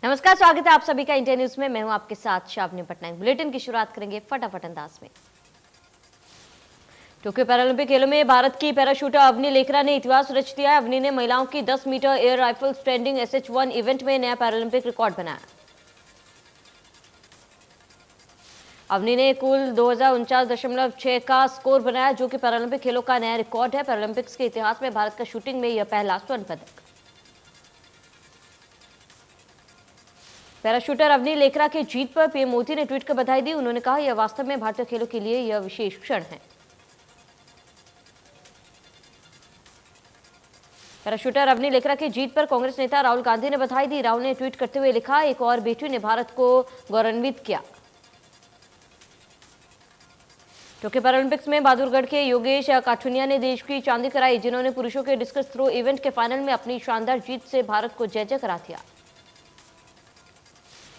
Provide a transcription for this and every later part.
नमस्कार, स्वागत है आप सभी का इंडिया न्यूज में। मैं हूं आपके साथ शावनी पटनायक। बुलेटिन की शुरुआत करेंगे फटाफट अंदाज में। टोक्यो पैरालंपिक खेलों में भारत की पैराशूटर अवनी लेखरा ने इतिहास रच दिया है। अवनी ने महिलाओं की 10 metre air rifle standing SH1 event में नया पैरालंपिक रिकॉर्ड बनाया। अवनी ने कुल 2049.6 का स्कोर बनाया, जो कि पैरालंपिक खेलों का नया रिकॉर्ड है। पैरालंपिक्स के इतिहास में भारत का शूटिंग में यह पहला स्वर्ण पदक। पैराशूटर अवनी लेखरा की जीत पर पीएम मोदी ने ट्वीट कर बधाई दी। उन्होंने कहा, यह वास्तव में भारतीय खेलों के लिए यह विशेष क्षण है। पैराशूटर अवनी लेखरा की जीत पर कांग्रेस नेता राहुल गांधी ने बधाई दी। राहुल ने ट्वीट करते हुए लिखा, एक और बेटी ने भारत को गौरवान्वित किया। टोक्यो पैरालंपिक्स में बहादुरगढ़ के योगेश काठुनिया ने देश की चांदी कराई, जिन्होंने पुरुषों के डिस्कस थ्रो इवेंट के फाइनल में अपनी शानदार जीत से भारत को जय जय करा दिया।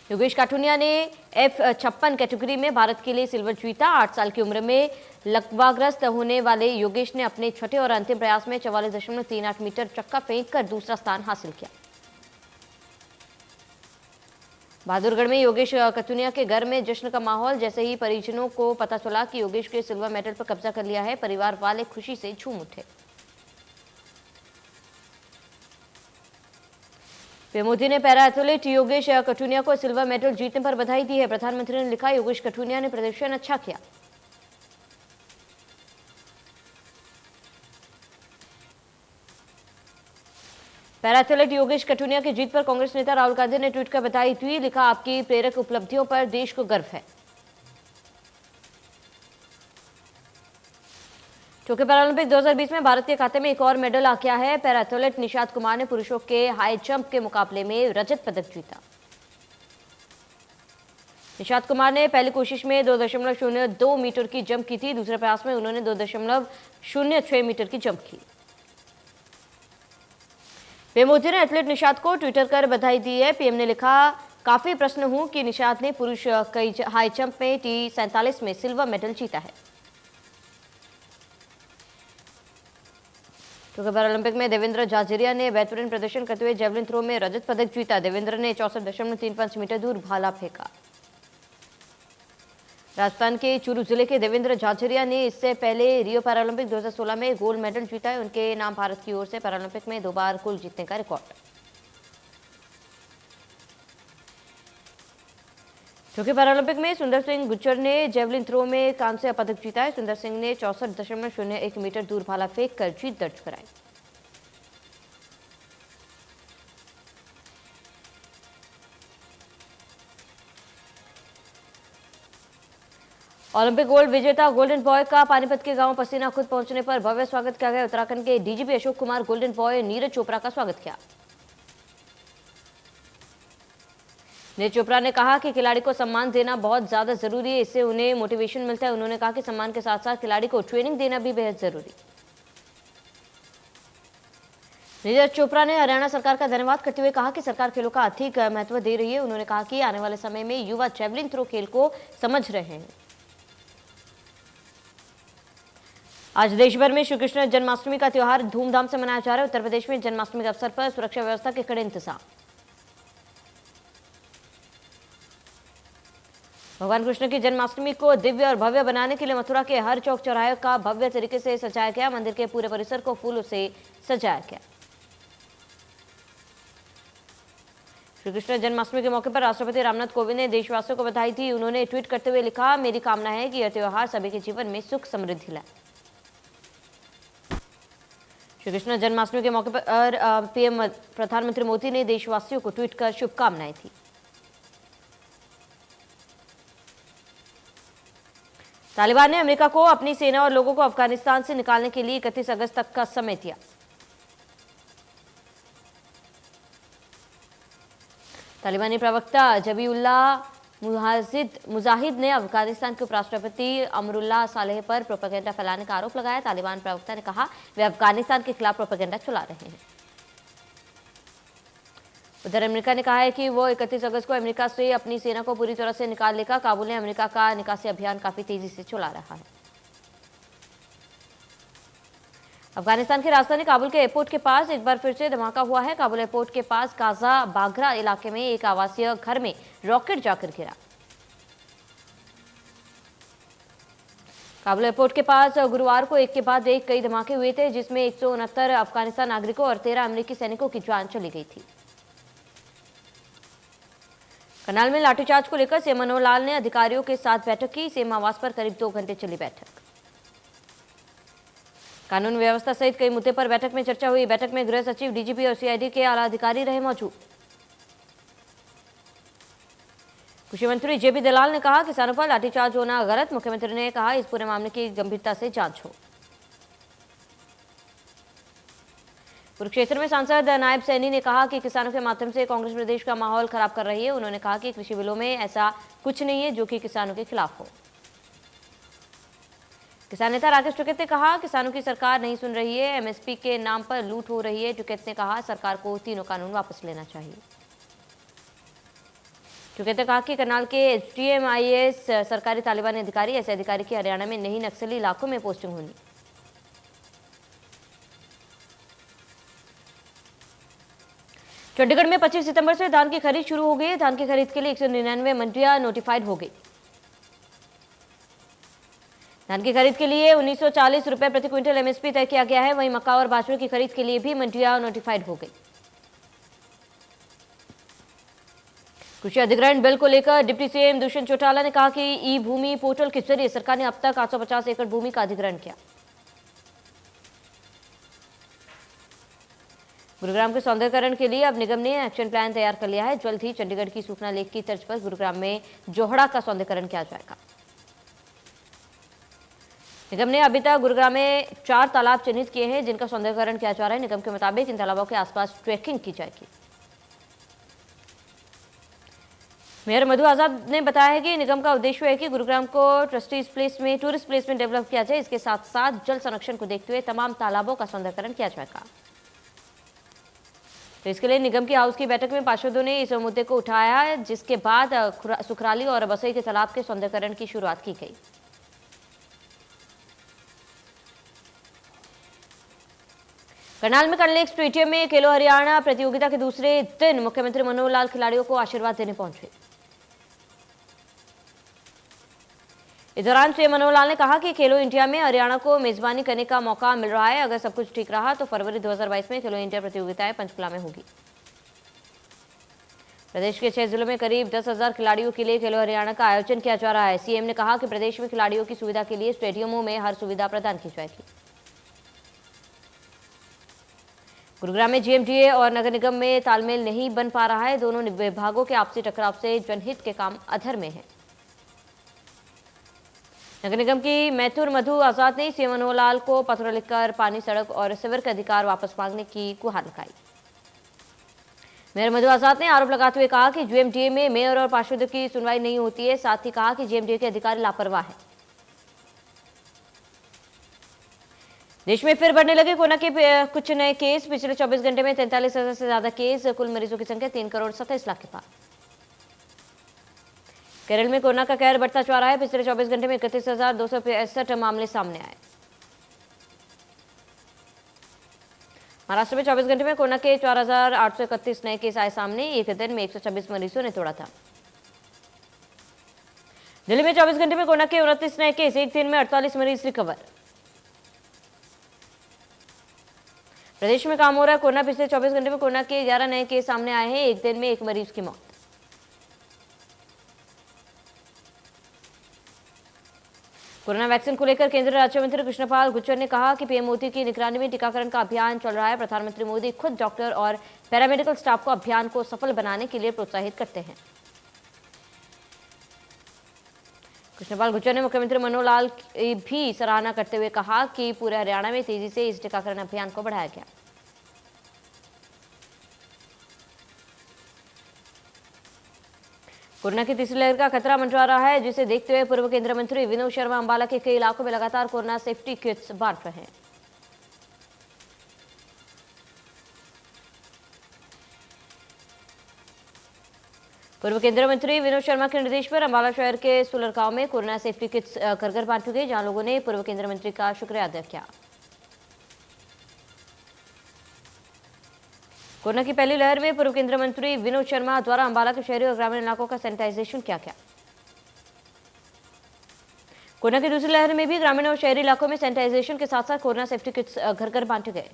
योगेश काठुनिया ने F56 कैटेगरी में भारत के लिए सिल्वर जीता। 8 साल की उम्र में लकवाग्रस्त होने वाले योगेश ने अपने छठे और अंतिम प्रयास में 44.38 मीटर चक्का फेंक कर दूसरा स्थान हासिल किया। बहादुरगढ़ में योगेश काठुनिया के घर में जश्न का माहौल। जैसे ही परिजनों को पता चला कि योगेश के सिल्वर मेडल पर कब्जा कर लिया है, परिवार वाले खुशी से झूम उठे। पीएम मोदी ने पैरा एथलीट योगेश काठुनिया को सिल्वर मेडल जीतने पर बधाई दी है। प्रधानमंत्री ने लिखा, योगेश काठुनिया ने प्रदर्शन अच्छा किया। पैरा एथलीट योगेश काठुनिया की जीत पर कांग्रेस नेता राहुल गांधी ने ट्वीट कर बधाई दी। लिखा, आपकी प्रेरक उपलब्धियों पर देश को गर्व है। टोक्यो पैरालंपिक 2020 में भारत के खाते में एक और मेडल आ गया है। पैरा एथलीट निशात कुमार ने पुरुषों के हाई जंप के मुकाबले में रजत पदक जीता। निशात कुमार ने पहली कोशिश में 2.02 मीटर की जंप की थी। दूसरे प्रयास में उन्होंने 2.06 मीटर की जंप की। पीएम मोदी ने एथलीट निशात को ट्विटर कर बधाई दी है। पीएम ने लिखा, काफी प्रसन्न हूं कि निशात ने पुरुष हाई जंप में T47 में सिल्वर मेडल जीता है। टोक्यो पैरालंपिक में देवेंद्र झाझरिया ने बेहतरीन प्रदर्शन करते हुए जेवलिन थ्रो में रजत पदक जीता। देवेंद्र ने 64.35 मीटर दूर भाला फेंका। राजस्थान के चूरू जिले के देवेंद्र झाझरिया ने इससे पहले रियो पैरालंपिक 2016 में गोल्ड मेडल जीता है। उनके नाम भारत की ओर से पैरालंपिक में 2 बार गोल्ड जीतने का रिकॉर्ड। टोक्यो पैरालंपिक में सुंदर सिंह गुज्जर ने जेवलिन थ्रो में कांस्य पदक जीता है। सुंदर सिंह ने 64.01 मीटर दूर भाला फेंक कर जीत दर्ज कराई। ओलंपिक गोल्ड विजेता गोल्डन बॉय का पानीपत के गांव पसीना खुद पहुंचने पर भव्य स्वागत किया गया। उत्तराखंड के DGP Ashok Kumar golden boy Neeraj Chopra का स्वागत किया। नीरज चोपड़ा ने कहा कि खिलाड़ी को सम्मान देना बहुत ज्यादा जरूरी है, इससे उन्हें मोटिवेशन मिलता है। उन्होंने कहा कि सम्मान के साथ साथ खिलाड़ी को ट्रेनिंग देना भी बेहद जरूरी। नीरज चोपड़ा ने हरियाणा सरकार का धन्यवाद करते हुए कहा कि सरकार खेलों का अधिक महत्व दे रही है। उन्होंने कहा कि आने वाले समय में युवा जेवलिन थ्रो खेल को समझ रहे हैं। आज देश भर में श्री कृष्ण जन्माष्टमी का त्योहार धूमधाम से मनाया जा रहा है। उत्तर प्रदेश में जन्माष्टमी के अवसर पर सुरक्षा व्यवस्था के कड़े इंतजाम। भगवान कृष्ण की जन्माष्टमी को दिव्य और भव्य बनाने के लिए मथुरा के हर चौक चौराहे का भव्य तरीके से सजाया गया। मंदिर के पूरे परिसर को फूलों से सजाया गया। श्री कृष्ण जन्माष्टमी के मौके पर राष्ट्रपति रामनाथ कोविंद ने देशवासियों को बधाई दी। उन्होंने ट्वीट करते हुए लिखा, मेरी कामना है कि यह त्योहार सभी के जीवन में सुख समृद्धि लाए। श्री कृष्ण जन्माष्टमी के मौके पर पीएम प्रधानमंत्री मोदी ने देशवासियों को ट्वीट कर शुभकामनाएं दी। तालिबान ने अमेरिका को अपनी सेना और लोगों को अफगानिस्तान से निकालने के लिए 31 अगस्त तक का समय दिया। तालिबानी प्रवक्ता जबीउल्लाह मुजाहिद ने अफगानिस्तान के उपराष्ट्रपति अमरुल्लाह सालेह पर प्रोपेगेंडा फैलाने का आरोप लगाया। तालिबान प्रवक्ता ने कहा, वे अफगानिस्तान के खिलाफ प्रोपेगेंडा चला रहे हैं। उधर अमेरिका ने कहा है कि वो 31 अगस्त को अमेरिका से अपनी सेना को पूरी तरह से निकाल लेगा। काबुल ने अमेरिका का निकासी अभियान काफी तेजी से चला रहा है। अफगानिस्तान की राजधानी काबुल के एयरपोर्ट के पास एक बार फिर से धमाका हुआ है। काबुल एयरपोर्ट के पास काजा बागरा इलाके में एक आवासीय घर में रॉकेट जाकर गिरा। काबुल एयरपोर्ट के पास गुरुवार को एक के बाद एक कई धमाके हुए थे, जिसमें 169 अफगानिस्तान नागरिकों और 13 अमेरिकी सैनिकों की जान चली गई थी। करनाल में लाठीचार्ज को लेकर सीएम मनोहर लाल ने अधिकारियों के साथ बैठक की। सीएम आवास पर करीब 2 घंटे चली बैठक। कानून व्यवस्था सहित कई मुद्दे पर बैठक में चर्चा हुई। बैठक में गृह सचिव, डीजीपी और सीआईडी के आला अधिकारी रहे मौजूद। कृषि मंत्री जेपी दलाल ने कहा, किसानों पर लाठीचार्ज होना गलत। मुख्यमंत्री ने कहा, इस पूरे मामले की गंभीरता से जांच हो। कुरुक्षेत्र में सांसद नायब सैनी ने कहा कि किसानों के माध्यम से कांग्रेस प्रदेश का माहौल खराब कर रही है। उन्होंने कहा कि कृषि बिलों में ऐसा कुछ नहीं है जो कि किसानों के खिलाफ हो। किसान नेता राकेश टिकैत ने कहा, किसानों की सरकार नहीं सुन रही है, एमएसपी के नाम पर लूट हो रही है। टिकैत ने कहा, सरकार को तीनों कानून वापस लेना चाहिए। टिकैत ने कहा कि करनाल के एसडीएम आईएएस सरकारी तालिबानी अधिकारी, ऐसे अधिकारी की हरियाणा में नहीं नक्सली इलाकों में पोस्टिंग होनी। चंडीगढ़ में 25 सितंबर से धान की खरीद शुरू हो गई। धान की खरीद के लिए 199 मंडियां नोटिफाइड हो गई। धान की खरीद के लिए 1940 रुपए प्रति क्विंटल एमएसपी तय किया गया है। वहीं मक्का और बाजरे की खरीद के लिए भी मंडियां नोटिफाइड हो गई। कृषि अधिग्रहण बिल को लेकर डिप्टी सीएम दुष्यंत चौटाला ने कहा कि ई भूमि पोर्टल के जरिए सरकार ने अब तक 850 एकड़ भूमि का अधिग्रहण किया। गुरुग्राम के सौंदर्यीकरण के लिए अब निगम ने एक्शन प्लान तैयार कर लिया है। जल्द ही चंडीगढ़ की सूखना लेक की तर्ज पर गुरुग्राम में जोहड़ा का सौंदर्यीकरण किया जाएगा। निगम ने अभी तक गुरुग्राम में 4 तालाब चिन्हित किए हैं, जिनका सौंदर्यीकरण किया जा रहा है। निगम के मुताबिक इन तालाबों के आसपास ट्रैकिंग की जाएगी। मेयर मधु आजाद ने बताया है कि निगम का उद्देश्य है कि गुरुग्राम को टूरिस्ट प्लेस में डेवलप किया जाए। इसके साथ साथ जल संरक्षण को देखते हुए तमाम तालाबों का सौंदर्यीकरण किया जाएगा। तो इसके लिए निगम की हाउस की बैठक में पार्षदों ने इस मुद्दे को उठाया, जिसके बाद सुखराली और बसई के तालाब के सौंदर्यीकरण की शुरुआत की गई। करनाल में कल एक स्टेडियम में खेलो हरियाणा प्रतियोगिता के दूसरे दिन मुख्यमंत्री मनोहर लाल खिलाड़ियों को आशीर्वाद देने पहुंचे। इस दौरान सीएम मनोहर लाल ने कहा कि खेलो इंडिया में हरियाणा को मेजबानी करने का मौका मिल रहा है। अगर सब कुछ ठीक रहा तो फरवरी 2022 में खेलो इंडिया प्रतियोगिताएं पंचकुला में होगी। प्रदेश के 6 जिलों में करीब 10,000 खिलाड़ियों के लिए खेलो हरियाणा का आयोजन किया जा रहा है। सीएम ने कहा कि प्रदेश में खिलाड़ियों की सुविधा के लिए स्टेडियमों में हर सुविधा प्रदान की जाएगी। गुरुग्राम में जीएमडीए और नगर निगम में तालमेल नहीं बन पा रहा है। दोनों विभागों के आपसी टकराव से जनहित के काम अधर में है। नगर निगम की मैथुर मधु आजाद ने सीएम मनोहर लाल को पत्र लिखकर पानी, सड़क और सिवर के अधिकार वापस मांगने की गुहार लगाई। मेयर मधु आजाद ने आरोप लगाते हुए कहा कि जीएमडीए में मेयर और पार्षदों की सुनवाई नहीं होती है। साथ ही कहा कि जीएमडीए के अधिकारी लापरवाह है। देश में फिर बढ़ने लगे कोरोना के कुछ नए केस। पिछले 24 घंटे में 43,000 से ज्यादा केस। कुल मरीजों की संख्या 3,27,00,000 के पार। केरल में कोरोना का कहर बढ़ता जा रहा है। पिछले 24 घंटे में 31,265 मामले सामने आए। महाराष्ट्र में 24 घंटे में कोरोना के 4,831 नए केस आए सामने। एक दिन में 126 मरीजों ने तोड़ा था। दिल्ली में 24 घंटे में कोरोना के 29 नए केस। एक दिन में 48 मरीज रिकवर। प्रदेश में काम हो रहा है कोरोना। पिछले 24 घंटे में कोरोना के 11 नए केस सामने आए हैं। एक दिन में 1 मरीज की मौत। कोरोना वैक्सीन को लेकर केंद्रीय राज्य मंत्री कृष्णपाल गुर्जर ने कहा कि पीएम मोदी की निगरानी में टीकाकरण का अभियान चल रहा है। प्रधानमंत्री मोदी खुद डॉक्टर और पैरामेडिकल स्टाफ को अभियान को सफल बनाने के लिए प्रोत्साहित करते हैं। कृष्णपाल गुर्जर ने मुख्यमंत्री मनोहर लाल की भी सराहना करते हुए कहा कि पूरे हरियाणा में तेजी से इस टीकाकरण अभियान को बढ़ाया गया। कोरोना की तीसरी लहर का खतरा मंडरा रहा है, जिसे देखते हुए पूर्व केंद्रीय मंत्री विनोद शर्मा अंबाला के कई इलाकों में लगातार कोरोना सेफ्टी किट्स बांट रहे हैं। पूर्व केंद्रीय मंत्री विनोद शर्मा के निर्देश पर अंबाला शहर के सुलर गांव में कोरोना सेफ्टी किट्स घर घर बांटी गई, जहां लोगों ने पूर्व केंद्रीय मंत्री का शुक्रिया अदा किया। कोरोना की पहली लहर में पूर्व केंद्रीय मंत्री विनोद शर्मा द्वारा अंबाला के शहरी और ग्रामीण इलाकों का सैनिटाइजेशन किया गया। कोरोना की दूसरी लहर में भी ग्रामीण और शहरी इलाकों में सैनिटाइजेशन के साथ साथ कोरोना सेफ्टी किट्स घर घर बांटे गए।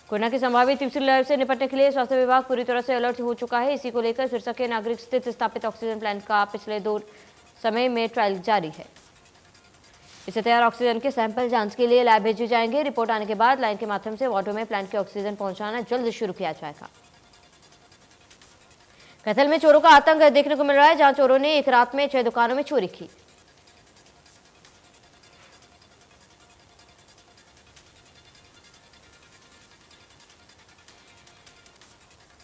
कोरोना की संभावित तीसरी लहर से निपटने के लिए स्वास्थ्य विभाग पूरी तरह से अलर्ट हो चुका है। इसी को लेकर सिरसा के नागरिक स्थित स्थापित ऑक्सीजन प्लांट का पिछले 2 समय में ट्रायल जारी है। इससे तैयार ऑक्सीजन के सैंपल जांच के लिए लैब भेजे जाएंगे। रिपोर्ट आने के बाद लाइन के माध्यम से वार्डों में प्लांट के ऑक्सीजन पहुंचाना जल्द शुरू किया जाएगा। कैथल में चोरों का आतंक देखने को मिल रहा है, जहां चोरों ने एक रात में 6 दुकानों में चोरी की।